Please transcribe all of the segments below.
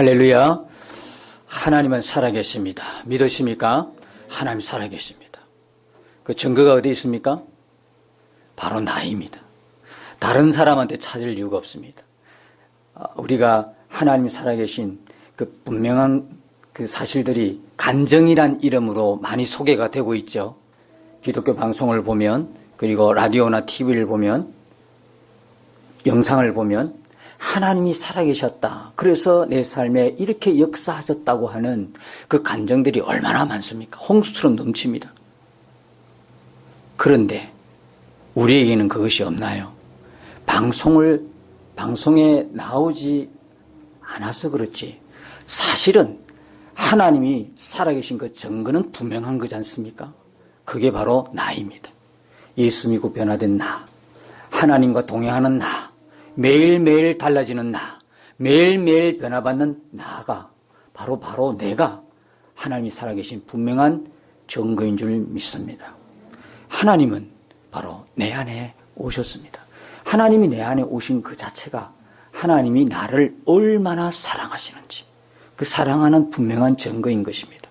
할렐루야. 하나님은 살아계십니다. 믿으십니까? 하나님 살아계십니다. 그 증거가 어디 있습니까? 바로 나입니다. 다른 사람한테 찾을 이유가 없습니다. 우리가 하나님이 살아계신 그 분명한 그 사실들이 간증이란 이름으로 많이 소개가 되고 있죠. 기독교 방송을 보면, 그리고 라디오나 TV를 보면, 영상을 보면 하나님이 살아계셨다, 그래서 내 삶에 이렇게 역사하셨다고 하는 그 간증들이 얼마나 많습니까? 홍수처럼 넘칩니다. 그런데 우리에게는 그것이 없나요? 방송에 나오지 않아서 그렇지 사실은 하나님이 살아계신 그 증거는 분명한 거지 않습니까? 그게 바로 나입니다. 예수 믿고 변화된 나, 하나님과 동행하는 나, 매일매일 달라지는 나, 매일매일 변화받는 나가 바로 내가 하나님이 살아계신 분명한 증거인 줄 믿습니다. 하나님은 바로 내 안에 오셨습니다. 하나님이 내 안에 오신 그 자체가 하나님이 나를 얼마나 사랑하시는지, 그 사랑하는 분명한 증거인 것입니다.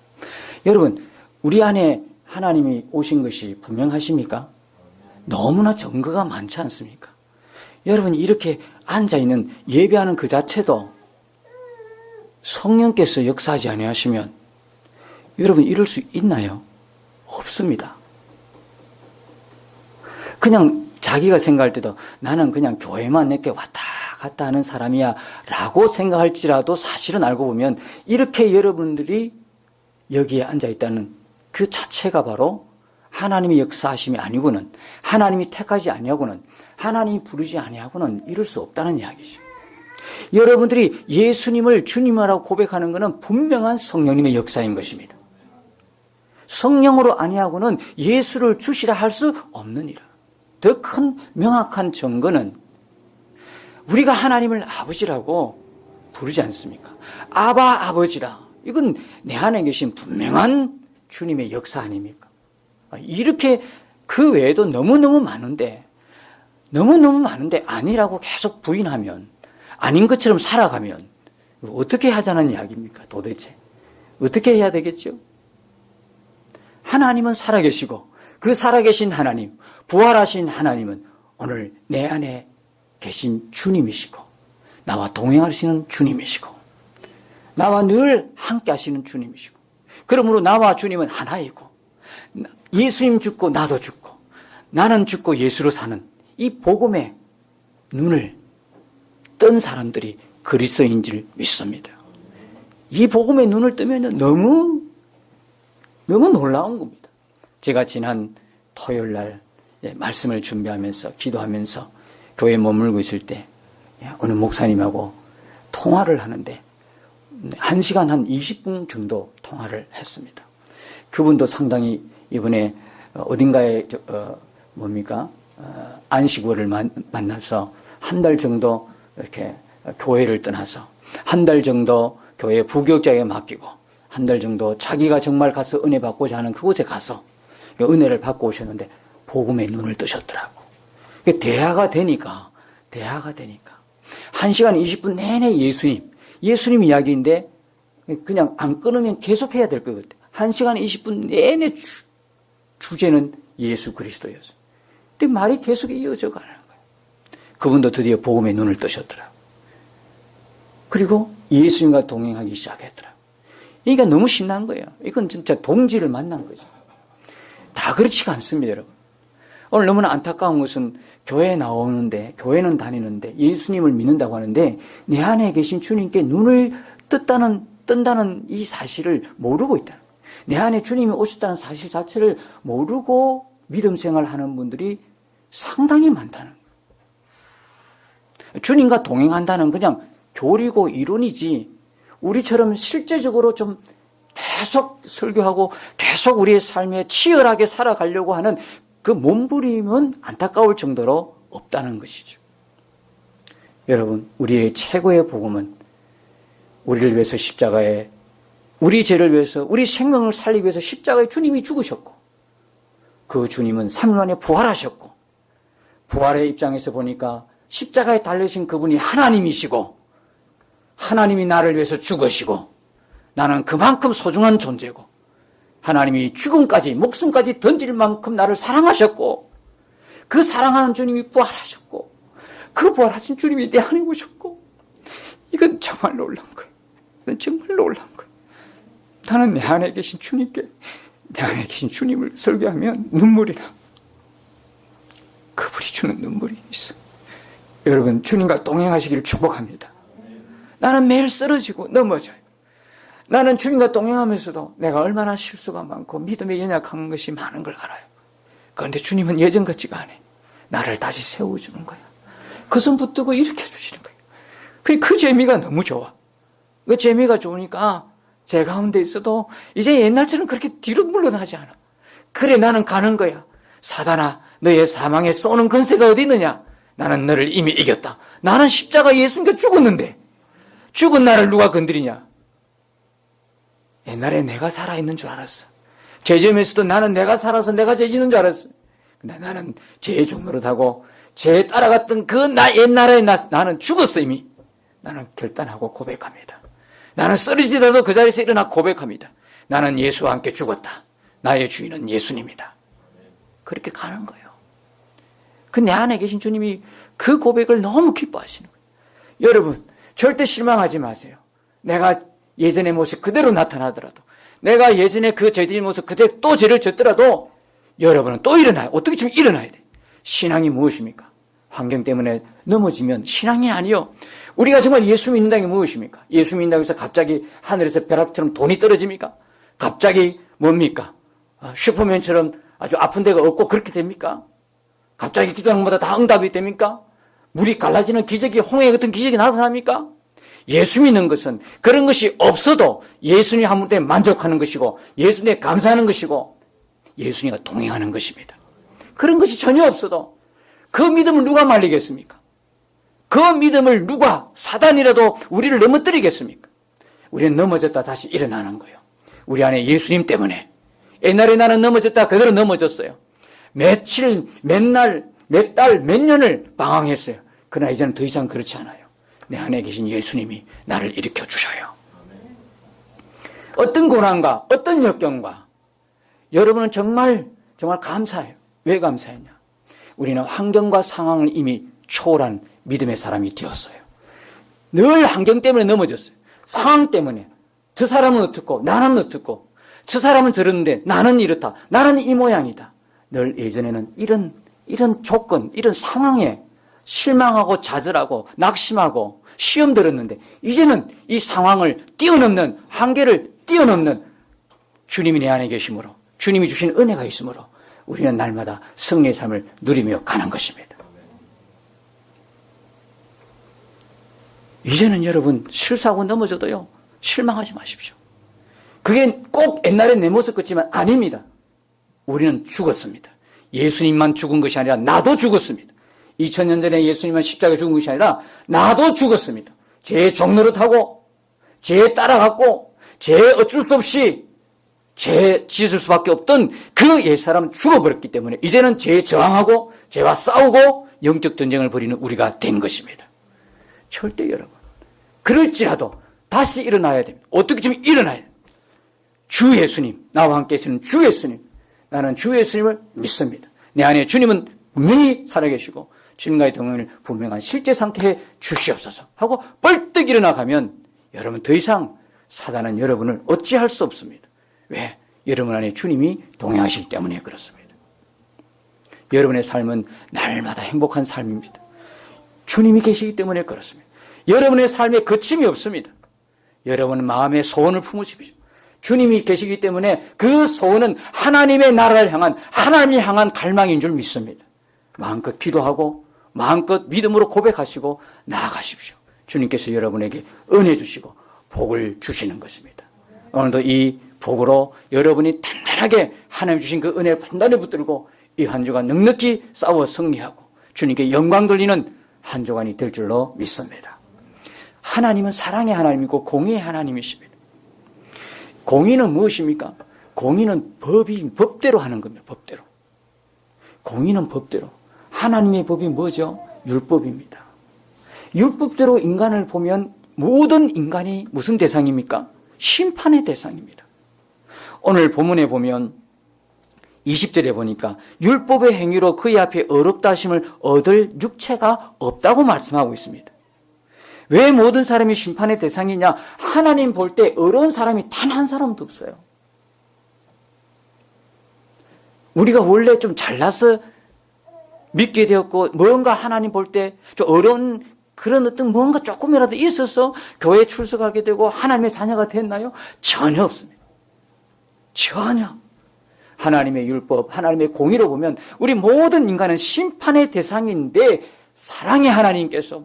여러분, 우리 안에 하나님이 오신 것이 분명하십니까? 너무나 증거가 많지 않습니까? 여러분, 이렇게 앉아있는 예배하는 그 자체도 성령께서 역사하지 아니하시면 여러분 이럴 수 있나요? 없습니다. 그냥 자기가 생각할 때도 나는 그냥 교회만 내게 왔다 갔다 하는 사람이야 라고 생각할지라도 사실은 알고 보면 이렇게 여러분들이 여기에 앉아있다는 그 자체가 바로 하나님의 역사하심이 아니고는, 하나님이 택하지 아니하고는, 하나님이 부르지 아니하고는 이룰 수 없다는 이야기죠. 여러분들이 예수님을 주님이라고 고백하는 것은 분명한 성령님의 역사인 것입니다. 성령으로 아니하고는 예수를 주시라 할 수 없느니라. 더 큰 명확한 증거는 우리가 하나님을 아버지라고 부르지 않습니까? 아바 아버지라. 이건 내 안에 계신 분명한 주님의 역사 아닙니까? 이렇게 그 외에도 너무너무 많은데 아니라고 계속 부인하면, 아닌 것처럼 살아가면 어떻게 하자는 이야기입니까? 도대체 어떻게 해야 되겠죠? 하나님은 살아계시고 그 살아계신 하나님, 부활하신 하나님은 오늘 내 안에 계신 주님이시고, 나와 동행하시는 주님이시고, 나와 늘 함께 하시는 주님이시고, 그러므로 나와 주님은 하나이고, 예수님 죽고 나도 죽고, 나는 죽고 예수로 사는 이 복음의 눈을 뜬 사람들이 그리스도인 줄 믿습니다. 이 복음의 눈을 뜨면 너무 놀라운 겁니다. 제가 지난 토요일 날 말씀을 준비하면서 기도하면서 교회에 머물고 있을 때 어느 목사님하고 통화를 하는데 1시간 한 20분 정도 통화를 했습니다. 그분도 상당히 이번에 어딘가에 안식월을 만나서 한 달 정도 이렇게 교회를 떠나서 한 달 정도 교회 부교육자에게 맡기고 한 달 정도 자기가 정말 가서 은혜 받고자 하는 그곳에 가서 은혜를 받고 오셨는데 복음의 눈을 뜨셨더라고. 대화가 되니까 1시간 20분 내내 예수님 이야기인데 그냥 안 끊으면 계속해야 될 것 같아요. 1시간 20분 내내 주제는 예수 그리스도였어요. 근데 말이 계속 이어져 가는 거예요. 그분도 드디어 복음의 눈을 뜨셨더라고요. 그리고 예수님과 동행하기 시작했더라고요. 그러니까 너무 신난 거예요. 이건 진짜 동지를 만난 거죠. 다 그렇지가 않습니다, 여러분. 오늘 너무나 안타까운 것은 교회에 나오는데, 교회는 다니는데, 예수님을 믿는다고 하는데, 내 안에 계신 주님께 눈을 뜬다는 이 사실을 모르고 있다는 거예요. 내 안에 주님이 오셨다는 사실 자체를 모르고 믿음 생활하는 분들이 상당히 많다는 거예요. 주님과 동행한다는 그냥 교리고 이론이지, 우리처럼 실제적으로 좀 계속 설교하고 계속 우리의 삶에 치열하게 살아가려고 하는 그 몸부림은 안타까울 정도로 없다는 것이죠. 여러분, 우리의 최고의 복음은 우리를 위해서 십자가에, 우리 죄를 위해서, 우리 생명을 살리기 위해서 십자가에 주님이 죽으셨고, 그 주님은 3일 만에 부활하셨고, 부활의 입장에서 보니까 십자가에 달리신 그분이 하나님이시고, 하나님이 나를 위해서 죽으시고 나는 그만큼 소중한 존재고 하나님이 죽음까지 목숨까지 던질 만큼 나를 사랑하셨고 그 사랑하는 주님이 부활하셨고 그 부활하신 주님이 내 안에 오셨고 이건 정말 놀라운 거예요. 이건 정말 놀라운 거예요. 나는 내 안에 계신 주님께 내 안에 계신 주님을 설교하면 눈물이 나. 그분이 주는 눈물이 있어. 여러분 주님과 동행하시기를 축복합니다. 나는 매일 쓰러지고 넘어져요. 나는 주님과 동행하면서도 내가 얼마나 실수가 많고 믿음에 연약한 것이 많은 걸 알아요. 그런데 주님은 예전 같지가 않아요. 나를 다시 세워주는 거야. 그 손 붙들고 일으켜주시는 거예요. 그 재미가 너무 좋아. 그 재미가 좋으니까 제 가운데 있어도 이제 옛날처럼 그렇게 뒤로 물러나지 않아. 그래 나는 가는 거야. 사단아 너의 사망에 쏘는 권세가 어디 있느냐. 나는 너를 이미 이겼다. 나는 십자가 예수님께 죽었는데 죽은 나를 누가 건드리냐. 옛날에 내가 살아있는 줄 알았어. 죄점에서도 나는 내가 살아서 내가 죄지는 줄 알았어. 근데 나는 죄의 종노릇하고 죄에 따라갔던 그 옛날에 나는 죽었어 이미. 나는 결단하고 고백합니다. 나는 쓰러지더라도 그 자리에서 일어나 고백합니다. 나는 예수와 함께 죽었다. 나의 주인은 예수님이다. 그렇게 가는 거예요. 그 내 안에 계신 주님이 그 고백을 너무 기뻐하시는 거예요. 여러분 절대 실망하지 마세요. 내가 예전의 모습 그대로 나타나더라도 내가 예전에 그 죄진 모습 그대로 또 죄를 졌더라도 여러분은 또 일어나요. 어떻게 좀 일어나야 돼. 신앙이 무엇입니까? 환경 때문에 넘어지면 신앙이 아니요. 우리가 정말 예수 믿는다는 게 무엇입니까? 예수 믿는다고 해서 갑자기 하늘에서 벼락처럼 돈이 떨어집니까? 갑자기 뭡니까? 슈퍼맨처럼 아주 아픈 데가 없고 그렇게 됩니까? 갑자기 기도하는 것마다 다 응답이 됩니까? 물이 갈라지는 기적이 홍해 같은 기적이 나타납니까? 예수 믿는 것은 그런 것이 없어도 예수님 한 분 때문에 만족하는 것이고 예수님에 감사하는 것이고 예수님과 동행하는 것입니다. 그런 것이 전혀 없어도 그 믿음을 누가 말리겠습니까? 그 믿음을 누가 사단이라도 우리를 넘어뜨리겠습니까? 우리는 넘어졌다 다시 일어나는 거예요. 우리 안에 예수님 때문에. 옛날에 나는 넘어졌다 그대로 넘어졌어요. 며칠, 몇 날, 몇 달, 몇 년을 방황했어요. 그러나 이제는 더 이상 그렇지 않아요. 내 안에 계신 예수님이 나를 일으켜 주셔요. 어떤 고난과 어떤 역경과 여러분은 정말 감사해요. 왜 감사했냐? 우리는 환경과 상황을 이미 초월한 믿음의 사람이 되었어요. 늘 환경 때문에 넘어졌어요. 상황 때문에. 저 사람은 어떻고 나는 어떻고 저 사람은 저러는데 나는 이렇다. 나는 이 모양이다. 늘 예전에는 이런 조건, 이런 상황에 실망하고 좌절하고 낙심하고 시험 들었는데 이제는 이 상황을 뛰어넘는 한계를 뛰어넘는 주님이 내 안에 계심으로 주님이 주신 은혜가 있으므로 우리는 날마다 승리의 삶을 누리며 가는 것입니다. 이제는 여러분 실수하고 넘어져도요 실망하지 마십시오. 그게 꼭 옛날에 내 모습 같지만 아닙니다. 우리는 죽었습니다. 예수님만 죽은 것이 아니라 나도 죽었습니다. 2000년 전에 예수님만 십자가에 죽은 것이 아니라 나도 죽었습니다. 죄의 종노릇하고 죄에 따라갔고 죄에 어쩔 수 없이 죄 짓을 수밖에 없던 그 옛사람 죽어버렸기 때문에 이제는 죄에 저항하고 죄와 싸우고 영적 전쟁을 벌이는 우리가 된 것입니다. 절대 여러분 그럴지라도 다시 일어나야 됩니다. 어떻게 좀 일어나야 됩니다. 주 예수님, 나와 함께 계시는 주 예수님, 나는 주 예수님을 믿습니다. 내 안에 주님은 분명히 살아계시고 주님과의 동행을 분명한 실제 상태에 주시옵소서 하고 벌떡 일어나가면 여러분 더 이상 사단은 여러분을 어찌할 수 없습니다. 왜? 여러분 안에 주님이 동행하시기 때문에 그렇습니다. 여러분의 삶은 날마다 행복한 삶입니다. 주님이 계시기 때문에 그렇습니다. 여러분의 삶에 거침이 없습니다. 여러분 마음의 소원을 품으십시오. 주님이 계시기 때문에 그 소원은 하나님의 나라를 향한 하나님이 향한 갈망인 줄 믿습니다. 마음껏 기도하고 마음껏 믿음으로 고백하시고 나아가십시오. 주님께서 여러분에게 은혜 주시고 복을 주시는 것입니다. 오늘도 이 복으로 여러분이 단단하게 하나님 주신 그 은혜를 단단히 붙들고 이 한 주간 넉넉히 싸워 승리하고 주님께 영광 돌리는 한 주간이 될 줄로 믿습니다. 하나님은 사랑의 하나님이고 공의의 하나님이십니다. 공의는 무엇입니까? 공의는 법대로 하는 겁니다. 법대로. 공의는 법대로. 하나님의 법이 뭐죠? 율법입니다. 율법대로 인간을 보면 모든 인간이 무슨 대상입니까? 심판의 대상입니다. 오늘 본문에 보면 20절에 보니까 율법의 행위로 그의 앞에 어렵다 하심을 얻을 육체가 없다고 말씀하고 있습니다. 왜 모든 사람이 심판의 대상이냐? 하나님 볼 때 어려운 사람이 단 한 사람도 없어요. 우리가 원래 좀 잘나서 믿게 되었고 뭔가 하나님 볼 때 좀 어려운 그런 어떤 뭔가 조금이라도 있어서 교회에 출석하게 되고 하나님의 자녀가 됐나요? 전혀 없습니다. 전혀. 하나님의 율법, 하나님의 공의로 보면 우리 모든 인간은 심판의 대상인데 사랑의 하나님께서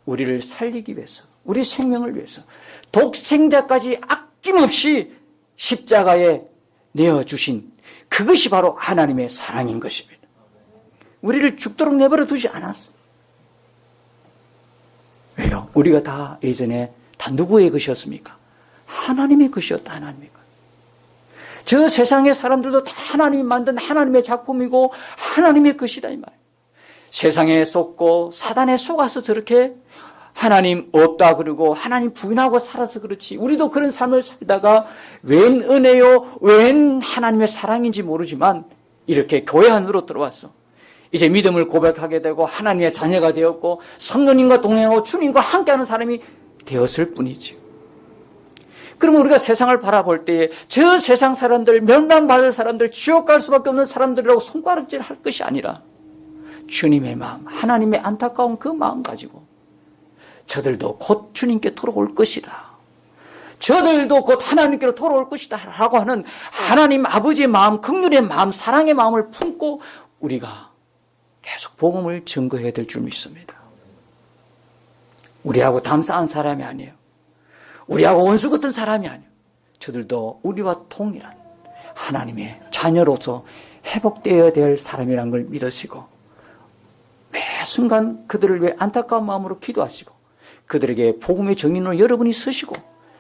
우리를 살리기 위해서, 우리 생명을 위해서 독생자까지 아낌없이 십자가에 내어주신 그것이 바로 하나님의 사랑인 것입니다. 우리를 죽도록 내버려 두지 않았어요. 왜요? 우리가 다 예전에 다 누구의 것이었습니까? 하나님의 것이었다. 하나님의 것. 저 세상의 사람들도 다 하나님이 만든 하나님의 작품이고 하나님의 것이다 이 말이에요. 세상에 속고 사단에 속아서 저렇게 하나님 없다 그러고 하나님 부인하고 살아서 그렇지, 우리도 그런 삶을 살다가 웬 은혜요 웬 하나님의 사랑인지 모르지만 이렇게 교회 안으로 들어왔어. 이제 믿음을 고백하게 되고 하나님의 자녀가 되었고 성령님과 동행하고 주님과 함께하는 사람이 되었을 뿐이지. 그러면 우리가 세상을 바라볼 때에 저 세상 사람들, 멸망받을 사람들, 지옥 갈 수밖에 없는 사람들이라고 손가락질 할 것이 아니라 주님의 마음, 하나님의 안타까운 그 마음 가지고 저들도 곧 주님께 돌아올 것이다, 저들도 곧 하나님께로 돌아올 것이다 라고 하는 하나님 아버지의 마음, 긍휼의 마음, 사랑의 마음을 품고 우리가 계속 복음을 증거해야 될 줄 믿습니다. 우리하고 담싸한 사람이 아니에요. 우리하고 원수 같은 사람이 아니에요. 저들도 우리와 동일한 하나님의 자녀로서 회복되어야 될 사람이라는 걸 믿으시고 매 순간 그들을 위해 안타까운 마음으로 기도하시고 그들에게 복음의 증인으로 여러분이 서시고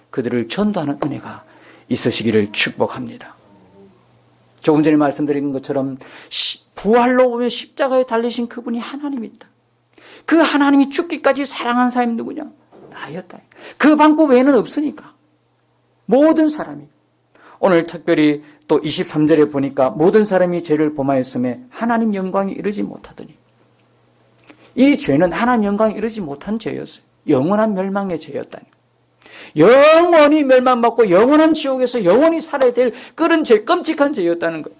그들을 전도하는 은혜가 있으시기를 축복합니다. 조금 전에 말씀드린 것처럼 부활로 보면 십자가에 달리신 그분이 하나님이다. 그 하나님이 죽기까지 사랑한 사람이 누구냐? 나였다. 그 방법 외에는 없으니까. 모든 사람이. 오늘 특별히 또 23절에 보니까 모든 사람이 죄를 범하였음에 하나님 영광이 이르지 못하더니, 이 죄는 하나님 영광이 이르지 못한 죄였어요. 영원한 멸망의 죄였다니. 영원히 멸망받고 영원한 지옥에서 영원히 살아야 될 그런 죄, 끔찍한 죄였다는 거예요.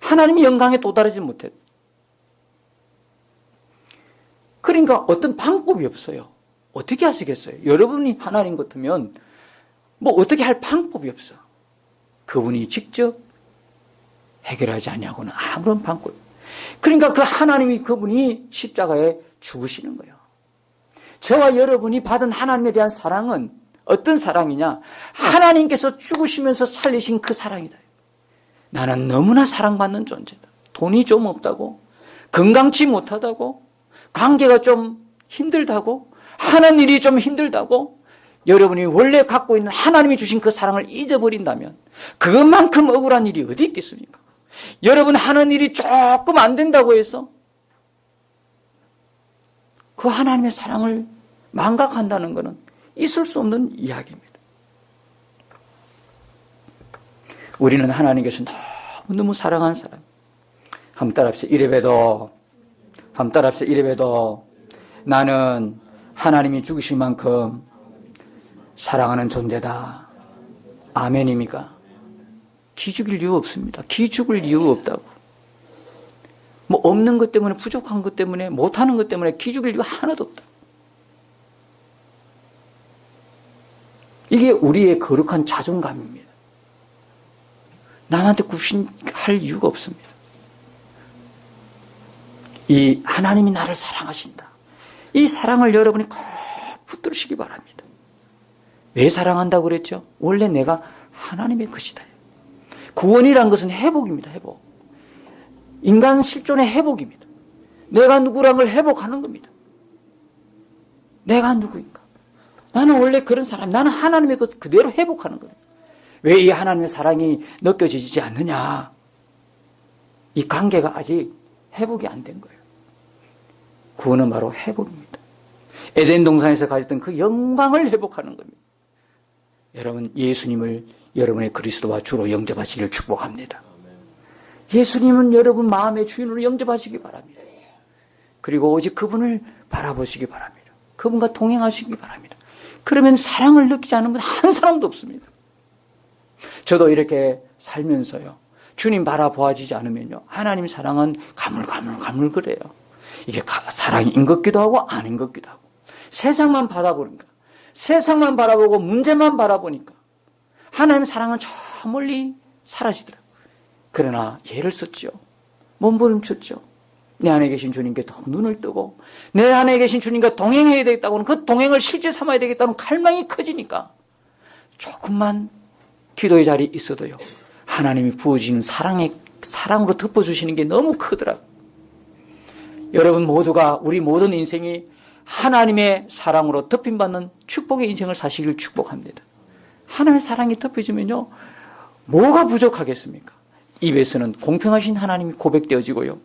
하나님이 영광에 도달하지 못했다. 그러니까 어떤 방법이 없어요. 어떻게 하시겠어요? 여러분이 하나님 같으면 뭐 어떻게 할 방법이 없어. 그분이 직접 해결하지 않냐고는 아무런 방법. 그러니까 그 하나님이 그분이 십자가에 죽으시는 거예요. 저와 여러분이 받은 하나님에 대한 사랑은 어떤 사랑이냐? 하나님께서 죽으시면서 살리신 그 사랑이다. 나는 너무나 사랑받는 존재다. 돈이 좀 없다고, 건강치 못하다고, 관계가 좀 힘들다고, 하는 일이 좀 힘들다고, 여러분이 원래 갖고 있는 하나님이 주신 그 사랑을 잊어버린다면 그것만큼 억울한 일이 어디 있겠습니까? 여러분 하는 일이 조금 안 된다고 해서 그 하나님의 사랑을 망각한다는 것은 있을 수 없는 이야기입니다. 우리는 하나님께서 너무 사랑한 사람. 한번 따라합시다. 이래봬도, 한번 따라합시다. 이래봬도 나는 하나님이 죽으신 만큼 사랑하는 존재다. 아멘입니까? 기죽일 이유 없습니다. 기죽을 이유 없다고. 뭐 없는 것 때문에, 부족한 것 때문에, 못하는 것 때문에 기죽일 이유가 하나도 없다. 이게 우리의 거룩한 자존감입니다. 남한테 굽신할 이유가 없습니다. 이 하나님이 나를 사랑하신다. 이 사랑을 여러분이 꼭 붙들으시기 바랍니다. 왜 사랑한다고 그랬죠? 원래 내가 하나님의 것이다. 구원이란 것은 회복입니다. 회복. 인간 실존의 회복입니다. 내가 누구란 걸 회복하는 겁니다. 내가 누구인가? 나는 원래 그런 사람, 나는 하나님의 것 그대로 회복하는 겁니다. 왜 이 하나님의 사랑이 느껴지지 않느냐? 이 관계가 아직 회복이 안 된 거예요. 구원은 바로 회복입니다. 에덴 동산에서 가졌던 그 영광을 회복하는 겁니다. 여러분, 예수님을 여러분의 그리스도와 주로 영접하시기를 축복합니다. 예수님은 여러분 마음의 주인으로 영접하시기 바랍니다. 그리고 오직 그분을 바라보시기 바랍니다. 그분과 동행하시기 바랍니다. 그러면 사랑을 느끼지 않는 분 한 사람도 없습니다. 저도 이렇게 살면서요, 주님 바라보아지지 않으면요, 하나님 사랑은 가물가물가물거려요. 이게 사랑인 것 같기도 하고 아닌 것 같기도 하고, 세상만 바라보니까, 세상만 바라보고 문제만 바라보니까 하나님 사랑은 저 멀리 사라지더라고요. 그러나 예를 썼죠. 몸부림쳤죠. 내 안에 계신 주님께 더 눈을 뜨고 내 안에 계신 주님과 동행해야 되겠다고는, 그 동행을 실제 삼아야 되겠다는 갈망이 커지니까 조금만 기도의 자리에 있어도요, 하나님이 부어주시는 사랑으로 덮어주시는 게 너무 크더라고요. 여러분 모두가, 우리 모든 인생이 하나님의 사랑으로 덮임받는 축복의 인생을 사시길 축복합니다. 하나님의 사랑이 덮여지면요, 뭐가 부족하겠습니까? 입에서는 공평하신 하나님이 고백되어지고요,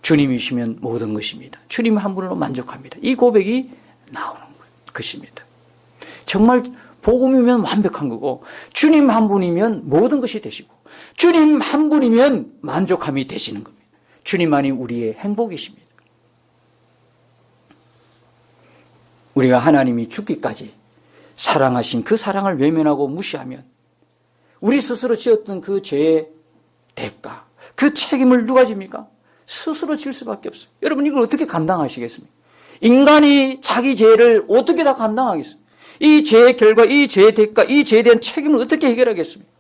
주님이시면 모든 것입니다. 주님 한 분으로 만족합니다. 이 고백이 나오는 것입니다. 정말 복음이면 완벽한 거고, 주님 한 분이면 모든 것이 되시고, 주님 한 분이면 만족함이 되시는 겁니다. 주님만이 우리의 행복이십니다. 우리가 하나님이 죽기까지 사랑하신 그 사랑을 외면하고 무시하면 우리 스스로 지었던 그 죄의 대가, 그 책임을 누가 집니까? 스스로 질 수밖에 없어요. 여러분, 이걸 어떻게 감당하시겠습니까? 인간이 자기 죄를 어떻게 다 감당하겠어요? 이 죄의 결과, 이 죄의 대가, 이 죄에 대한 책임을 어떻게 해결하겠습니까?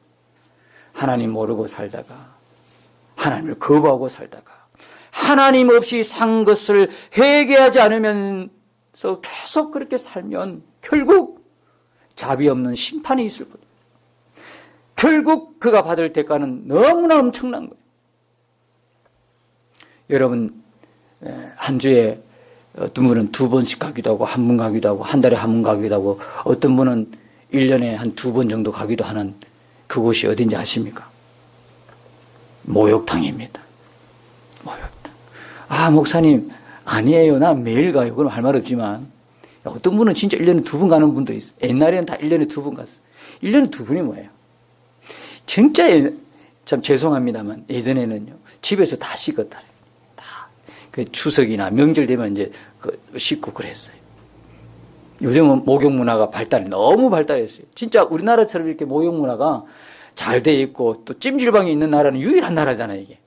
하나님 모르고 살다가, 하나님을 거부하고 살다가, 하나님 없이 산 것을 회개하지 않으면서 계속 그렇게 살면 결국 자비 없는 심판이 있을 뿐입니다. 결국 그가 받을 대가는 너무나 엄청난 거예요. 여러분, 한 주에 어떤 분은 2번씩 가기도 하고, 한 번 가기도 하고, 한 달에 한 번 가기도 하고, 어떤 분은 1년에 한 2번 정도 가기도 하는 그곳이 어딘지 아십니까? 목욕탕입니다. 목욕탕. 아, 목사님, 아니에요. 난 매일 가요. 그럼 할 말 없지만, 어떤 분은 진짜 1년에 2번 가는 분도 있어요. 옛날에는 다 1년에 2번 갔어요. 1년에 2번이 뭐예요? 진짜 참 죄송합니다만, 예전에는요, 집에서 다 씻었다. 그 추석이나 명절 되면 이제 씻고 그랬어요. 요즘은 목욕 문화가 너무 발달했어요. 진짜 우리나라처럼 이렇게 목욕 문화가 잘 돼 있고 또 찜질방이 있는 나라는 유일한 나라잖아요, 이게.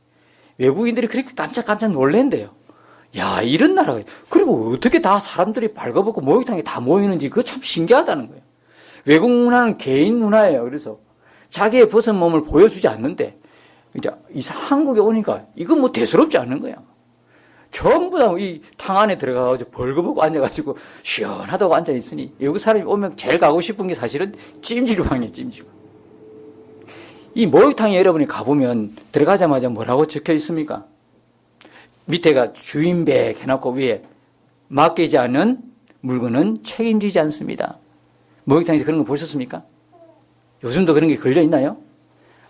외국인들이 그렇게 깜짝 놀란대요. 야, 이런 나라가. 그리고 어떻게 다 사람들이 발가벗고 목욕탕에 다 모이는지 그거 참 신기하다는 거예요. 외국 문화는 개인 문화예요. 그래서 자기의 벗은 몸을 보여주지 않는데, 이제 한국에 오니까 이건 뭐 대수롭지 않은 거야. 전부 다 이 탕 안에 들어가가지고 벌거벗고 앉아가지고 시원하다고 앉아있으니, 외국 사람이 오면 제일 가고 싶은 게 사실은 찜질방이에요, 찜질방. 이 목욕탕에 여러분이 가보면 들어가자마자 뭐라고 적혀 있습니까? 밑에가 주인백 해놓고 위에 맡기지 않은 물건은 책임지지 않습니다. 목욕탕에서 그런 거 보셨습니까? 요즘도 그런 게 걸려 있나요?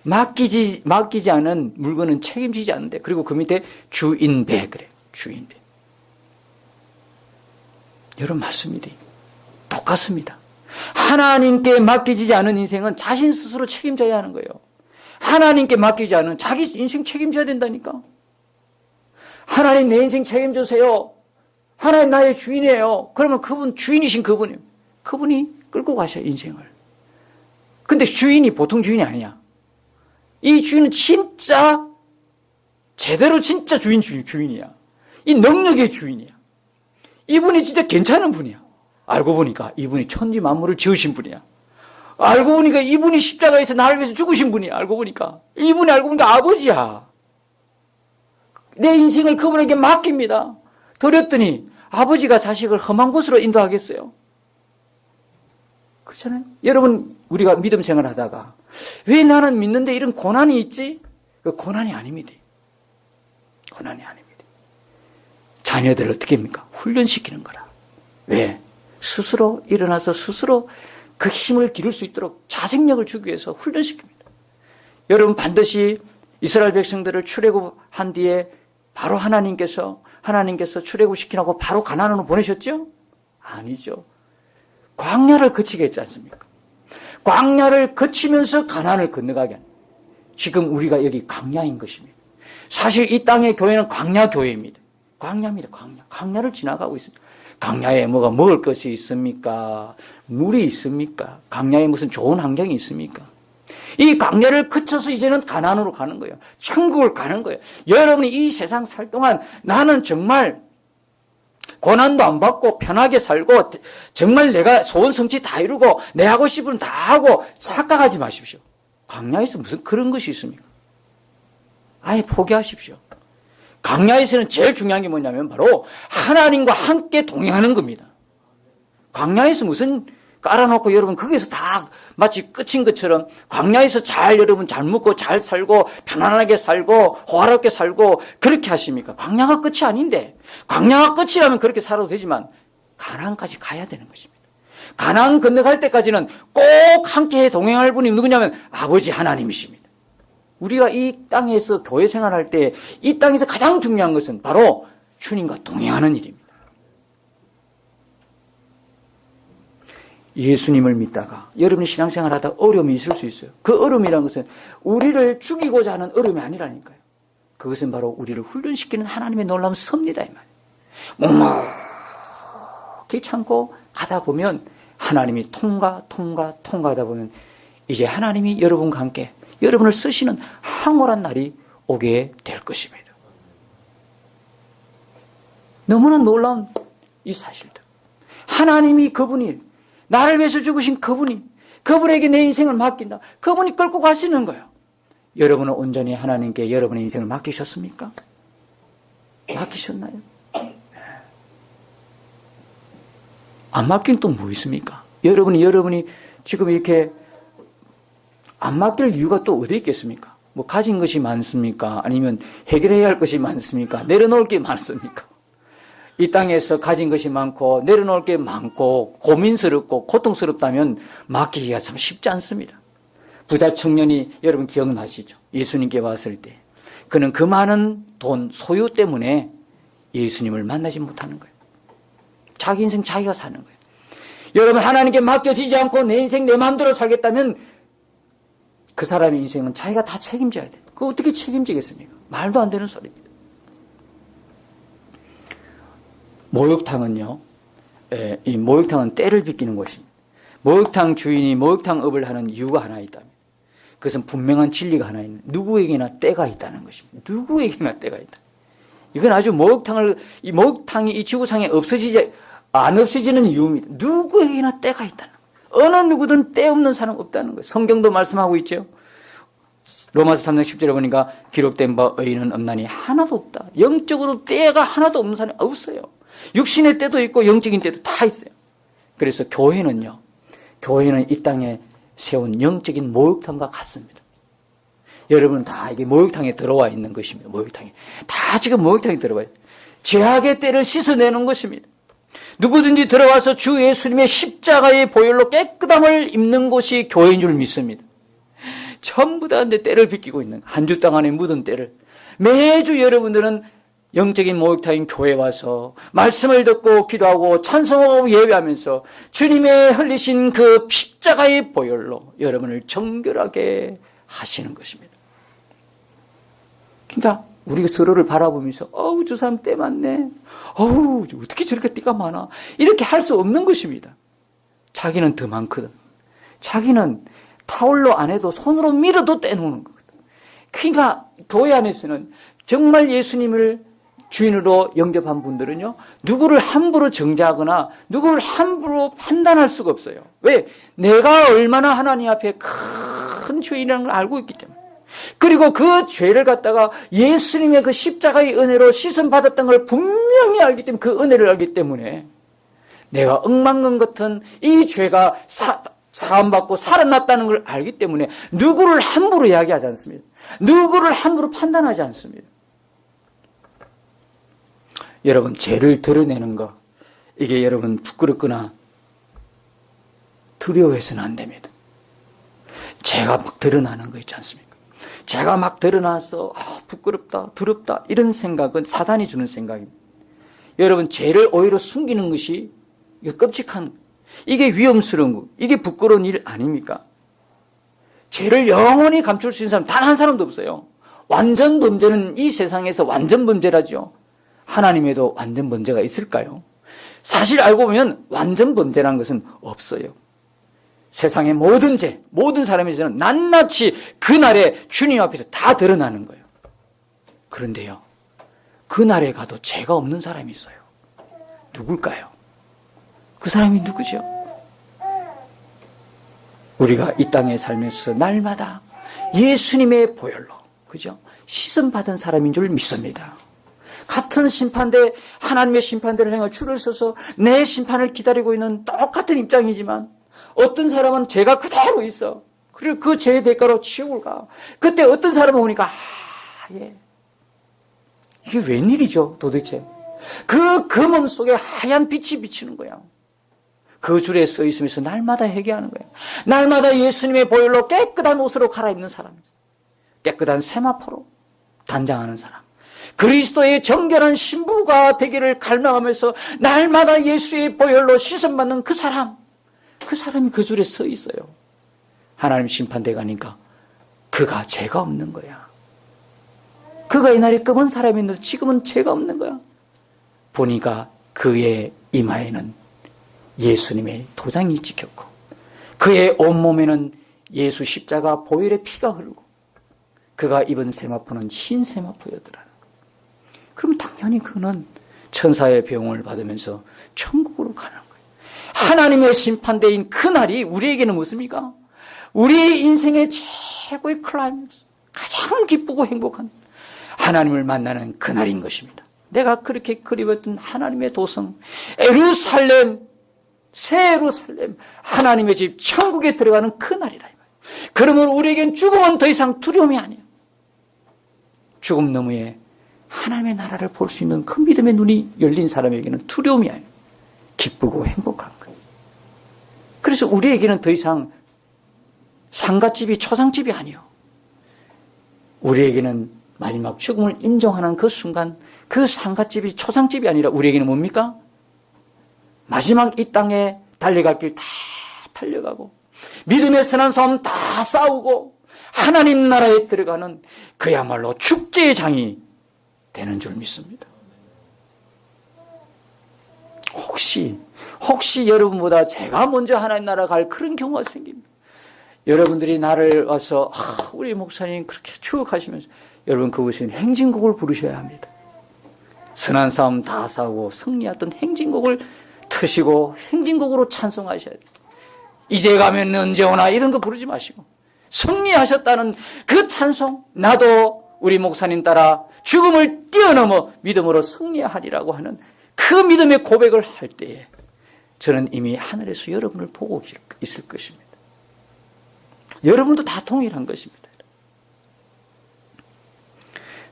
맡기지 않은 물건은 책임지지 않는데, 그리고 그 밑에 주인배 그래요. 주인배. 여러분, 맞습니다. 똑같습니다. 하나님께 맡기지 않은 인생은 자신 스스로 책임져야 하는 거예요. 하나님께 맡기지 않은 자기 인생 책임져야 된다니까. 하나님, 내 인생 책임져세요. 하나님 나의 주인이에요. 그러면 그분, 주인이신 그분이에요. 그분이 끌고 가셔요, 인생을. 근데 주인이 보통 주인이 아니야. 이 주인은 진짜 제대로 진짜 주인이야. 이 능력의 주인이야. 이분이 진짜 괜찮은 분이야. 알고 보니까 이분이 천지 만물을 지으신 분이야. 알고 보니까 이분이 십자가에서 나를 위해서 죽으신 분이야. 알고 보니까 아버지야. 내 인생을 그분에게 맡깁니다. 드렸더니 아버지가 자식을 험한 곳으로 인도하겠어요? 그렇잖아요. 여러분, 우리가 믿음 생활을 하다가 왜 나는 믿는데 이런 고난이 있지? 그 고난이 아닙니다. 고난이 아닙니다. 자녀들을 어떻게 합니까? 훈련시키는 거라. 왜? 스스로 일어나서 스스로 그 힘을 기를 수 있도록 자생력을 주기 위해서 훈련시킵니다. 여러분, 반드시 이스라엘 백성들을 출애굽한 뒤에 바로 하나님께서 출애굽시키라고 바로 가나안으로 보내셨죠? 아니죠. 광야를 거치게 했지 않습니까? 광야를 거치면서 가나안을 건너가게 하는, 지금 우리가 여기 광야인 것입니다. 사실 이 땅의 교회는 광야 교회입니다. 광야입니다. 광야를 지나가고 있습니다. 광야에 뭐가 먹을 것이 있습니까? 물이 있습니까? 광야에 무슨 좋은 환경이 있습니까? 이 광야를 거쳐서 이제는 가나안으로 가는 거예요. 천국을 가는 거예요. 여러분이 이 세상 살 동안 나는 정말 고난도 안 받고 편하게 살고 정말 내가 소원 성취 다 이루고 내 하고 싶은 다 하고 착각하지 마십시오. 광야에서 무슨 그런 것이 있습니까? 아예 포기하십시오. 광야에서는 제일 중요한 게 뭐냐면 바로 하나님과 함께 동행하는 겁니다. 광야에서 무슨 깔아놓고 여러분 거기서 다 마치 끝인 것처럼 광야에서 여러분 잘 먹고 잘 살고 편안하게 살고 호화롭게 살고 그렇게 하십니까? 광야가 끝이 아닌데, 광야가 끝이라면 그렇게 살아도 되지만 가나안까지 가야 되는 것입니다. 가나안 건너갈 때까지는 꼭 함께 동행할 분이 누구냐면 아버지 하나님이십니다. 우리가 이 땅에서 교회 생활할 때 이 땅에서 가장 중요한 것은 바로 주님과 동행하는 일입니다. 예수님을 믿다가 여러분이 신앙생활하다 어려움이 있을 수 있어요. 그 어려움이라는 것은 우리를 죽이고자 하는 어려움이 아니라니까요. 그것은 바로 우리를 훈련시키는 하나님의 놀라운 섭니다, 이 말이에요. 묵묵히 참고 가다 보면 하나님이 통과하다 보면 이제 하나님이 여러분과 함께 여러분을 쓰시는 황홀한 날이 오게 될 것입니다. 너무나 놀라운 이 사실들. 하나님이 그분이 나를 위해서 죽으신 그분에게 내 인생을 맡긴다. 그분이 끌고 가시는 거예요. 여러분은 온전히 하나님께 여러분의 인생을 맡기셨습니까? 맡기셨나요? 안 맡긴 또 뭐 있습니까? 여러분이 지금 이렇게 안 맡길 이유가 또 어디 있겠습니까? 뭐 가진 것이 많습니까? 아니면 해결해야 할 것이 많습니까? 내려놓을 게 많습니까? 이 땅에서 가진 것이 많고 내려놓을 게 많고 고민스럽고 고통스럽다면 맡기기가 참 쉽지 않습니다. 부자 청년이 여러분 기억나시죠? 예수님께 왔을 때 그는 그 많은 돈, 소유 때문에 예수님을 만나지 못하는 거예요. 자기 인생 자기가 사는 거예요. 여러분 하나님께 맡겨지지 않고 내 인생 내 마음대로 살겠다면 그 사람의 인생은 자기가 다 책임져야 돼요. 그거 어떻게 책임지겠습니까? 말도 안 되는 소리입니다. 목욕탕은요, 이 목욕탕은 때를 비끼는 곳입니다. 목욕탕 주인이 목욕탕업을 하는 이유가 하나 있다면 그것은 분명한 진리가 하나 있는, 누구에게나 때가 있다는 것입니다. 누구에게나 때가 있다. 이건 아주 이 목욕탕이 이 지구상에 안 없어지는 이유입니다. 누구에게나 때가 있다는 거예요. 어느 누구든 때 없는 사람 없다는 거예요. 성경도 말씀하고 있죠. 로마서 3장 10절에 보니까 기록된 바 의인은 없나니 하나도 없다. 영적으로 때가 하나도 없는 사람이 없어요. 육신의 때도 있고 영적인 때도 다 있어요. 그래서 교회는 이 땅에 세운 영적인 목욕탕과 같습니다. 여러분은 다 이게 목욕탕에 들어와 있는 것입니다. 다 지금 목욕탕에 들어와요. 죄악의 때를 씻어내는 것입니다. 누구든지 들어와서 주 예수님의 십자가의 보혈로 깨끗함을 입는 곳이 교회인 줄 믿습니다. 전부 다 때를 비끼고 있는 한 주 동안에 묻은 때를 매주 여러분들은 영적인 목욕탕인 교회에 와서 말씀을 듣고 기도하고 찬송하고 예배하면서 주님의 흘리신 그 십자가의 보혈로 여러분을 정결하게 하시는 것입니다. 그러니까 우리가 서로를 바라보면서 어우 저 사람 때 많네, 어우 어떻게 저렇게 띠가 많아, 이렇게 할 수 없는 것입니다. 자기는 더 많거든. 자기는 타올로 안 해도 손으로 밀어도 떼놓는 거거든. 그러니까 교회 안에서는 정말 예수님을 주인으로 영접한 분들은요, 누구를 함부로 정죄하거나 누구를 함부로 판단할 수가 없어요. 왜? 내가 얼마나 하나님 앞에 큰 죄인이라는 걸 알고 있기 때문에. 그리고 그 죄를 갖다가 예수님의 그 십자가의 은혜로 씻음받았던 걸 분명히 알기 때문에, 그 은혜를 알기 때문에 내가 억만금 같은 이 죄가 사함받고 살아났다는 걸 알기 때문에 누구를 함부로 이야기하지 않습니다. 누구를 함부로 판단하지 않습니다. 여러분, 죄를 드러내는 거, 이게 여러분 부끄럽거나 두려워해서는 안 됩니다. 죄가 막 드러나는 거 있지 않습니까? 죄가 막 드러나서 부끄럽다, 두렵다, 이런 생각은 사단이 주는 생각입니다. 여러분, 죄를 오히려 숨기는 것이 이게 끔찍한, 이게 위험스러운 거, 이게 부끄러운 일 아닙니까? 죄를 영원히 감출 수 있는 사람 단 한 사람도 없어요. 완전 범죄는 이 세상에서 완전 범죄라죠. 하나님에도 완전 범죄가 있을까요? 사실 알고 보면 완전 범죄라는 것은 없어요. 세상의 모든 죄, 모든 사람의 죄는 낱낱이 그날에 주님 앞에서 다 드러나는 거예요. 그런데요, 그날에 가도 죄가 없는 사람이 있어요. 누굴까요? 그 사람이 누구죠? 우리가 이 땅에 살면서 날마다 예수님의 보혈로, 그죠? 시선받은 사람인 줄 믿습니다. 같은 심판대, 하나님의 심판대를 향해 줄을 서서 내 심판을 기다리고 있는 똑같은 입장이지만 어떤 사람은 죄가 그대로 있어. 그리고 그 죄의 대가로 지옥을 가. 그때 어떤 사람을 보니까 예. 이게 웬일이죠 도대체. 그 검은 속에 하얀 빛이 비치는 거야. 그 줄에 서 있으면서 날마다 회개하는 거예요. 날마다 예수님의 보혈로 깨끗한 옷으로 갈아입는 사람, 깨끗한 세마포로 단장하는 사람, 그리스도의 정결한 신부가 되기를 갈망하면서 날마다 예수의 보혈로 씻음받는 그 사람이 그 줄에 서 있어요. 하나님 심판대 가니까 그가 죄가 없는 거야. 그가 이날에 검은 사람인데 지금은 죄가 없는 거야. 보니까 그의 이마에는 예수님의 도장이 찍혔고 그의 온몸에는 예수 십자가 보혈의 피가 흐르고 그가 입은 세마포는 흰 세마포였더라. 그럼 당연히 그는 천사의 배웅을 받으면서 천국으로 가는 거예요. 하나님의 심판대인 그날이 우리에게는 무엇입니까? 우리의 인생의 최고의 클라이맥스, 가장 기쁘고 행복한 하나님을 만나는 그날인 것입니다. 내가 그렇게 그리웠던 하나님의 도성 예루살렘, 새 예루살렘, 하나님의 집 천국에 들어가는 그날이다. 그러면 우리에겐 죽음은 더 이상 두려움이 아니에요. 죽음 너머에 하나님의 나라를 볼 수 있는 그 믿음의 눈이 열린 사람에게는 두려움이 아니에요. 기쁘고 행복한 거예요. 그래서 우리에게는 더 이상 상갓집이 초상집이 아니에요. 우리에게는 마지막 죽음을 인정하는 그 순간 그 상갓집이 초상집이 아니라 우리에게는 뭡니까? 마지막 이 땅에 달려갈 길 다 달려가고 믿음의 선한 싸움 다 싸우고 하나님 나라에 들어가는 그야말로 축제의 장이 되는 줄 믿습니다. 혹시 여러분보다 제가 먼저 하나님 나라 갈 그런 경우가 생깁니다. 여러분들이 나를 와서 우리 목사님 그렇게 추억하시면서 여러분 그것은 행진곡을 부르셔야 합니다. 선한 싸움 다 싸우고 승리했던 행진곡을 트시고 행진곡으로 찬송하셔야 돼요. 이제 가면 언제 오나 이런 거 부르지 마시고 승리하셨다는 그 찬송, 나도 우리 목사님 따라 죽음을 뛰어넘어 믿음으로 승리하리라고 하는 그 믿음의 고백을 할 때에 저는 이미 하늘에서 여러분을 보고 있을 것입니다. 여러분도 다 동일한 것입니다.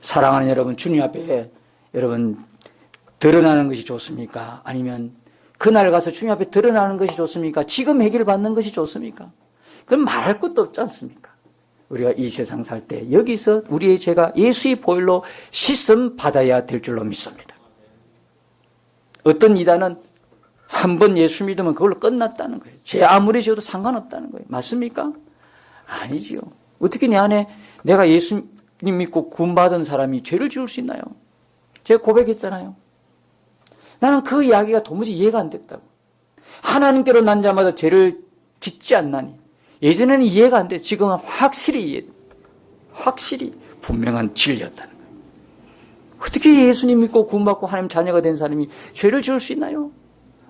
사랑하는 여러분, 주님 앞에 여러분 드러나는 것이 좋습니까? 아니면 그날 가서 주님 앞에 드러나는 것이 좋습니까? 지금 해결 받는 것이 좋습니까? 그럼 말할 것도 없지 않습니까? 우리가 이 세상 살 때 여기서 우리의 죄가 예수의 보혈로 씻음 받아야 될 줄로 믿습니다. 어떤 이단은 한 번 예수 믿으면 그걸로 끝났다는 거예요. 죄 아무리 지어도 상관없다는 거예요. 맞습니까? 아니지요. 어떻게 내 안에 내가 예수님 믿고 구원받은 사람이 죄를 지을 수 있나요? 제가 고백했잖아요. 나는 그 이야기가 도무지 이해가 안 됐다고. 하나님께로 난 자마다 죄를 짓지 않나니. 예전에는 이해가 안 돼. 지금은 확실히 분명한 진리였다는 거예요. 어떻게 예수님 믿고 구원받고 하나님 자녀가 된 사람이 죄를 지을 수 있나요?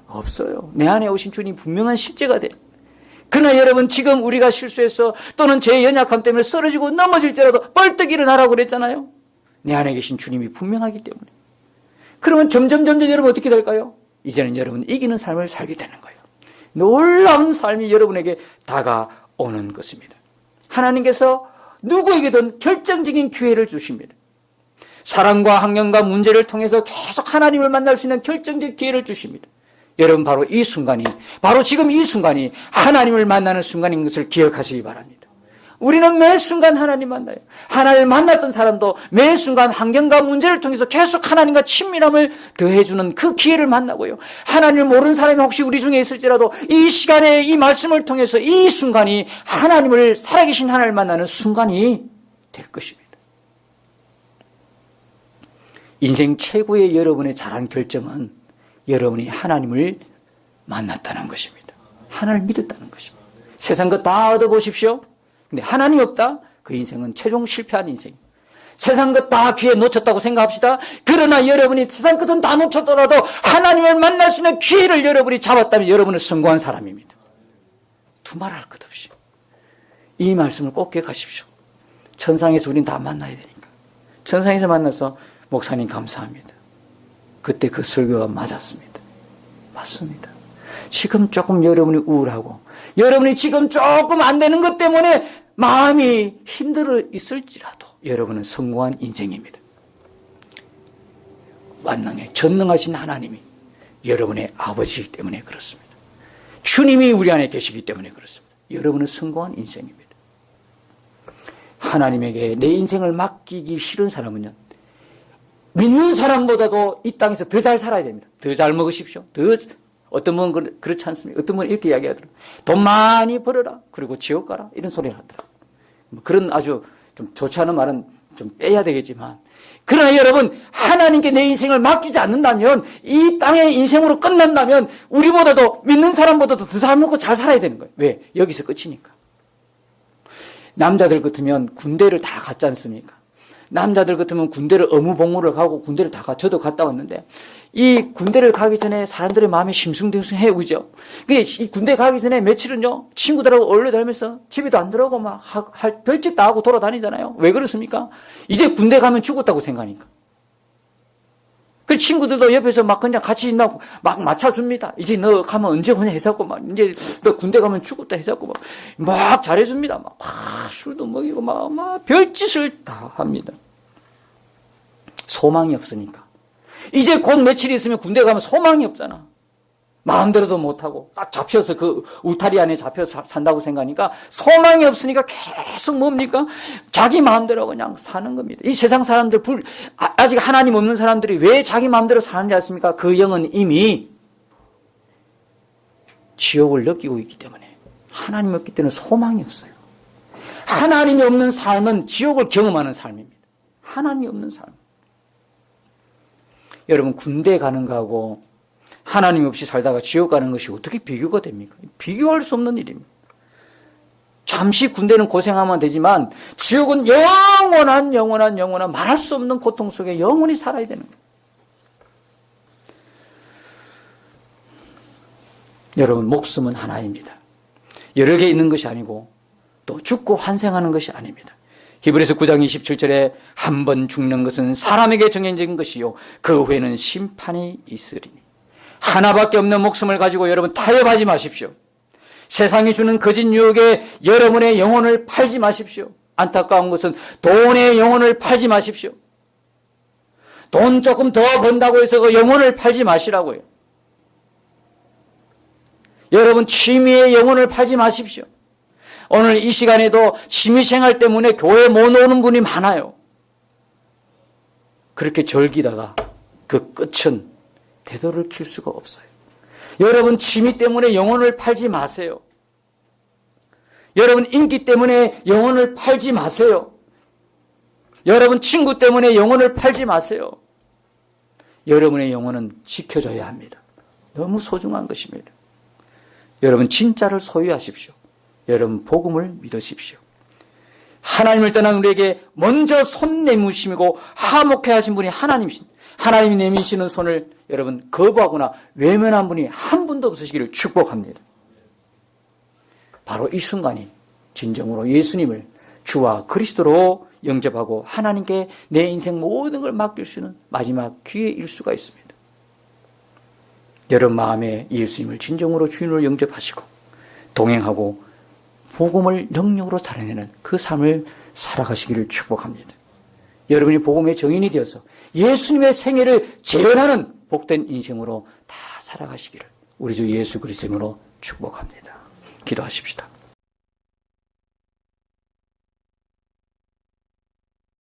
없어요. 내 안에 오신 주님 분명한 실제가 돼. 그러나 여러분 지금 우리가 실수해서 또는 죄의 연약함 때문에 쓰러지고 넘어질지라도 벌떡 일어나라고 그랬잖아요. 내 안에 계신 주님이 분명하기 때문에. 그러면 점점 여러분 어떻게 될까요? 이제는 여러분 이기는 삶을 살게 되는 거예요. 놀라운 삶이 여러분에게 다가오는 것입니다. 하나님께서 누구에게든 결정적인 기회를 주십니다. 사랑과 환경과 문제를 통해서 계속 하나님을 만날 수 있는 결정적 기회를 주십니다. 여러분 바로 지금 이 순간이 하나님을 만나는 순간인 것을 기억하시기 바랍니다. 우리는 매 순간 하나님 만나요. 하나님을 만났던 사람도 매 순간 환경과 문제를 통해서 계속 하나님과 친밀함을 더해주는 그 기회를 만나고요. 하나님을 모르는 사람이 혹시 우리 중에 있을지라도 이 시간에 이 말씀을 통해서 이 순간이 하나님을 살아계신 하나님을 만나는 순간이 될 것입니다. 인생 최고의 여러분의 잘한 결정은 여러분이 하나님을 만났다는 것입니다. 하나님을 믿었다는 것입니다. 세상 것 다 얻어보십시오. 근데 하나님이 없다? 그 인생은 최종 실패한 인생. 세상 것 다 기회 놓쳤다고 생각합시다. 그러나 여러분이 세상 것은 다 놓쳤더라도 하나님을 만날 수 있는 기회를 여러분이 잡았다면 여러분은 성공한 사람입니다. 두말할 것 없이. 이 말씀을 꼭 기억하십시오. 천상에서 우린 다 만나야 되니까. 천상에서 만나서 목사님 감사합니다. 그때 그 설교가 맞았습니다. 맞습니다. 지금 조금 여러분이 우울하고 여러분이 지금 조금 안 되는 것 때문에 마음이 힘들어 있을지라도 여러분은 성공한 인생입니다. 만능에 전능하신 하나님이 여러분의 아버지이기 때문에 그렇습니다. 주님이 우리 안에 계시기 때문에 그렇습니다. 여러분은 성공한 인생입니다. 하나님에게 내 인생을 맡기기 싫은 사람은요, 믿는 사람보다도 이 땅에서 더 잘 살아야 됩니다. 더 잘 먹으십시오. 어떤 분은 그렇지 않습니까? 어떤 분은 이렇게 이야기하더라고요. 돈 많이 벌어라. 그리고 지옥 가라. 이런 소리를 하더라고요. 그런 아주 좀 좋지 않은 말은 좀 빼야 되겠지만, 그러나 여러분, 하나님께 내 인생을 맡기지 않는다면, 이 땅의 인생으로 끝난다면 우리보다도, 믿는 사람보다도 더 잘 먹고 잘 살아야 되는 거예요. 왜? 여기서 끝이니까. 남자들 같으면 군대를 다 갔지 않습니까? 남자들 같으면 군대를 의무복무를 가고 군대를 다 가. 저도 갔다 왔는데, 이 군대를 가기 전에 사람들의 마음이 심승대승해, 그죠? 근데 이 군대 가기 전에 며칠은요, 친구들하고 어울려다니면서 집에도 안 들어오고 막 별짓 다 하고 돌아다니잖아요. 왜 그렇습니까? 이제 군대 가면 죽었다고 생각하니까. 그 친구들도 옆에서 막 그냥 같이 막 맞춰줍니다. 이제 너 가면 언제 오냐 해서고 막, 이제 너 군대 가면 죽었다 해서고 막 잘해줍니다. 막 술도 먹이고 막 별짓을 다 합니다. 소망이 없으니까. 이제 곧 며칠 있으면 군대 가면 소망이 없잖아. 마음대로도 못하고 딱 잡혀서 그 울타리 안에 잡혀서 산다고 생각하니까 소망이 없으니까 계속 뭡니까? 자기 마음대로 그냥 사는 겁니다. 이 세상 사람들, 아직 하나님 없는 사람들이 왜 자기 마음대로 사는지 아십니까? 그 영은 이미 지옥을 느끼고 있기 때문에. 하나님 없기 때문에 소망이 없어요. 하나님이 없는 삶은 지옥을 경험하는 삶입니다. 하나님이 없는 삶. 여러분, 군대 가는 거하고 하나님 없이 살다가 지옥 가는 것이 어떻게 비교가 됩니까? 비교할 수 없는 일입니다. 잠시 군대는 고생하면 되지만 지옥은 영원한 말할 수 없는 고통 속에 영원히 살아야 되는 거예요. 여러분, 목숨은 하나입니다. 여러 개 있는 것이 아니고 또 죽고 환생하는 것이 아닙니다. 히브리서 9장 27절에 한 번 죽는 것은 사람에게 정해진 것이요 그 후에는 심판이 있으리니. 하나밖에 없는 목숨을 가지고 여러분 타협하지 마십시오. 세상이 주는 거짓 유혹에 여러분의 영혼을 팔지 마십시오. 안타까운 것은 돈의 영혼을 팔지 마십시오. 돈 조금 더 번다고 해서 그 영혼을 팔지 마시라고요. 여러분, 취미의 영혼을 팔지 마십시오. 오늘 이 시간에도 취미생활 때문에 교회 못 오는 분이 많아요. 그렇게 즐기다가 그 끝은 되돌이킬 수가 없어요. 여러분, 취미 때문에 영혼을 팔지 마세요. 여러분, 인기 때문에 영혼을 팔지 마세요. 여러분, 친구 때문에 영혼을 팔지 마세요. 여러분의 영혼은 지켜줘야 합니다. 너무 소중한 것입니다. 여러분, 진짜를 소유하십시오. 여러분, 복음을 믿으십시오. 하나님을 떠난 우리에게 먼저 손 내미시고 화목해 하신 분이 하나님이십니다. 하나님이 내미시는 손을 여러분 거부하거나 외면한 분이 한 분도 없으시기를 축복합니다. 바로 이 순간이 진정으로 예수님을 주와 그리스도로 영접하고 하나님께 내 인생 모든 걸 맡길 수 있는 마지막 기회일 수가 있습니다. 여러분 마음에 예수님을 진정으로 주인으로 영접하시고 동행하고 복음을 능력으로 살아내는 그 삶을 살아가시기를 축복합니다. 여러분이 복음의 정인이 되어서 예수님의 생애를 재현하는 복된 인생으로 다 살아가시기를 우리 주 예수 그리스도로 축복합니다. 기도하십시다.